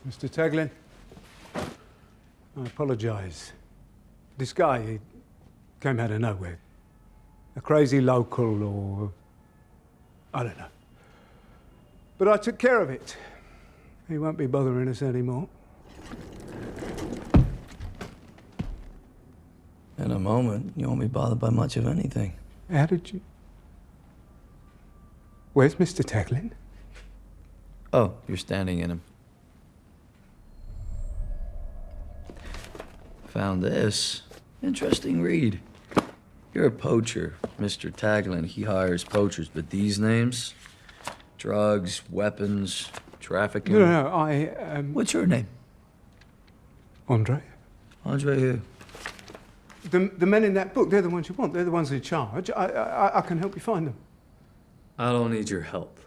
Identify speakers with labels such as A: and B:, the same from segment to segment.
A: Mr. Teglin, I apologize. This guy, he came out of nowhere. A crazy local or... I don't know. But I took care of it. He won't be bothering us anymore.
B: In a moment, you won't be bothered by much of anything.
A: How did you... Where's Mr. Teglin?
B: Oh, you're standing in him. Found this. Interesting read. You're a poacher, Mr. Taglin. He hires poachers, but these names? Drugs, weapons, trafficking.
A: No, I...
B: What's your name?
A: Andre?
B: Andre who?
A: The men in that book, they're the ones you want. They're the ones in charge. I can help you find them.
B: I don't need your help.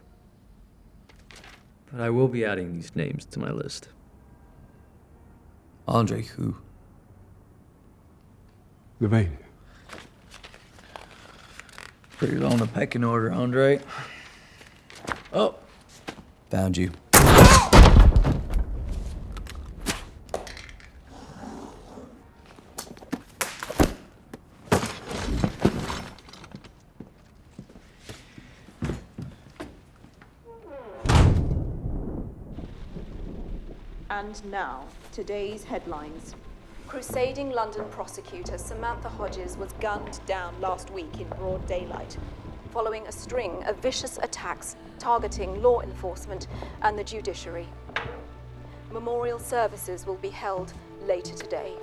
B: But I will be adding these names to my list. Andre who?
A: Levine.
B: Pretty low on the pecking order, Andre. Oh, found you.
C: And now, today's headlines. Crusading London prosecutor Samantha Hodges was gunned down last week in broad daylight, following a string of vicious attacks targeting law enforcement and the judiciary. Memorial services will be held later today.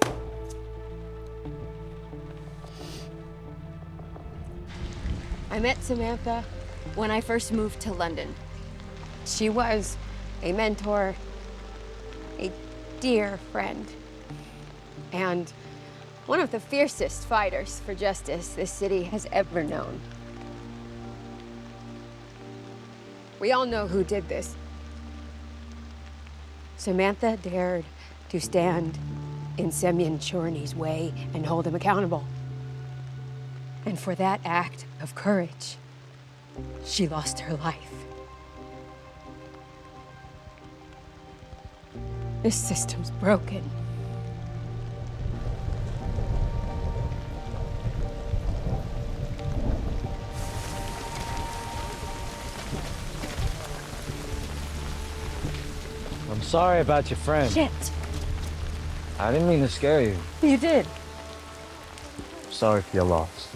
D: I met Samantha when I first moved to London. She was a mentor, a dear friend, and one of the fiercest fighters for justice this city has ever known. We all know who did this. Samantha dared to stand in Semyon Chorny's way and hold him accountable. And for that act of courage, she lost her life. This system's broken.
E: I'm sorry about your friend.
D: Shit.
E: I didn't mean to scare you.
D: You did.
E: Sorry for your loss.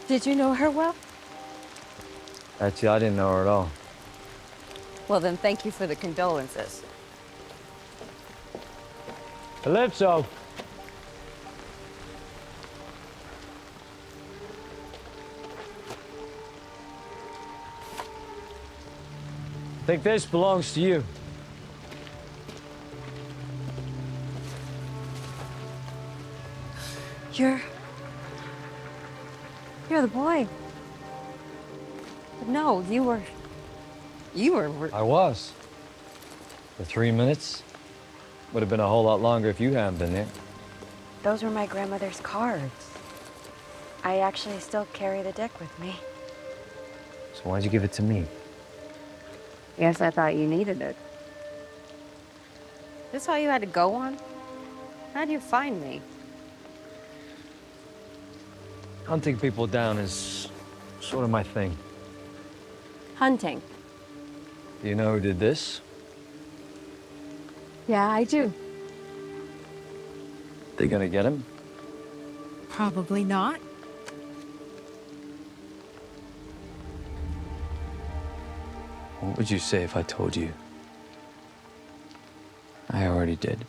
D: Did you know her well?
E: Actually, I didn't know her at all.
D: Well, then thank you for the condolences.
E: Calypso! I think this belongs to you.
D: You're the boy. But no, you were...
E: I was. For 3 minutes. Would have been a whole lot longer if you hadn't been there.
F: Those were my grandmother's cards. I actually still carry the deck with me.
E: So why'd you give it to me?
F: Yes, I thought you needed it.
D: This all you had to go on? How'd you find me?
E: Hunting people down is sort of my thing.
D: Hunting.
E: Do you know who did this?
D: Yeah, I do.
E: They gonna get him?
G: Probably not.
B: What would you say if I told you? I already did.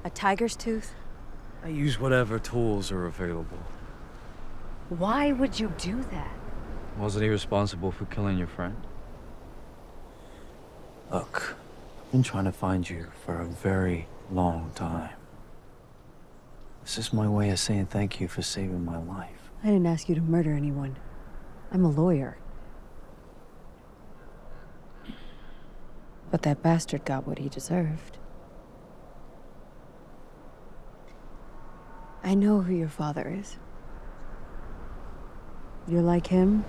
F: A tiger's tooth?
E: I use whatever tools are available.
F: Why would you do that?
B: Wasn't he responsible for killing your friend? Look, I've been trying to find you for a very long time. This is my way of saying thank you for saving my life.
F: I didn't ask you to murder anyone. I'm a lawyer. But that bastard got what he deserved. I know who your father is. You're like him?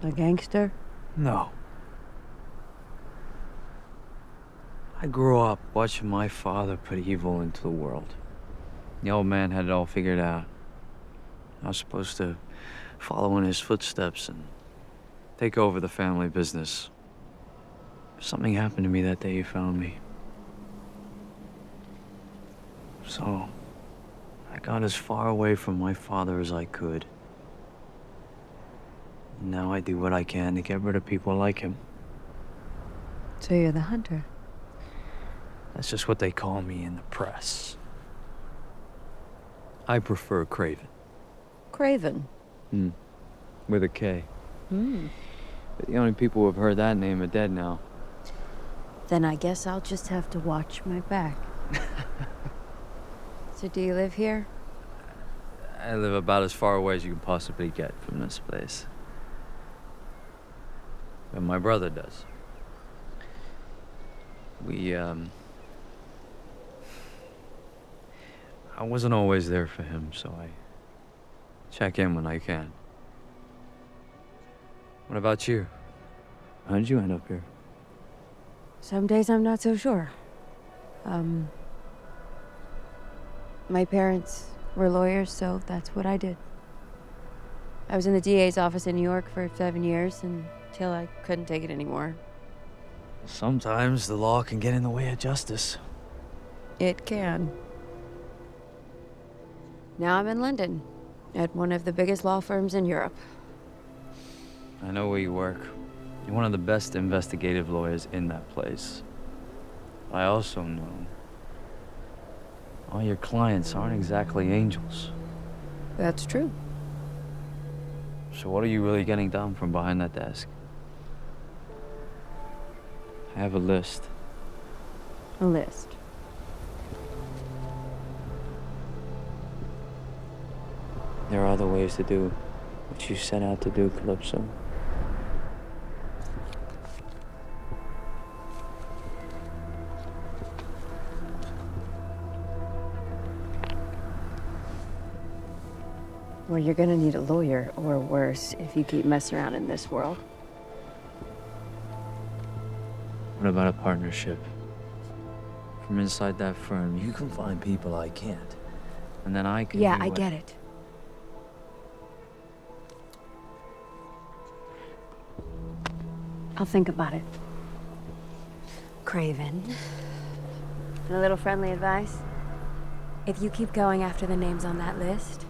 F: A gangster?
B: No. I grew up watching my father put evil into the world. The old man had it all figured out. I was supposed to follow in his footsteps and take over the family business. Something happened to me that day he found me. So, I got as far away from my father as I could. Now I do what I can to get rid of people like him.
F: So you're the hunter?
B: That's just what they call me in the press. I prefer Kraven.
F: Kraven?
B: With a K. But the only people who have heard that name are dead now.
F: Then I guess I'll just have to watch my back. So do you live here?
B: I live about as far away as you can possibly get from this place. But my brother does. I wasn't always there for him, so I check in when I can. What about you? How did you end up here?
F: Some days I'm not so sure. My parents were lawyers, so that's what I did. I was in the DA's office in New York for 7 years until I couldn't take it anymore.
B: Sometimes the law can get in the way of justice.
F: It can. Now I'm in London, at one of the biggest law firms in Europe.
B: I know where you work. You're one of the best investigative lawyers in that place. I also know all your clients aren't exactly angels.
F: That's true.
B: So what are you really getting done from behind that desk? I have a list.
F: A list.
B: There are other ways to do what you set out to do, Calypso.
F: Well, you're gonna need a lawyer, or worse, if you keep messing around in this world.
B: What about a partnership? From inside that firm, you can find people I can't. And then I can
F: Yeah,
B: do
F: I
B: what-
F: get it. I'll think about it. Kraven. And a little friendly advice. If you keep going after the names on that list,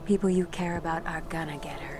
F: people you care about are gonna get hurt.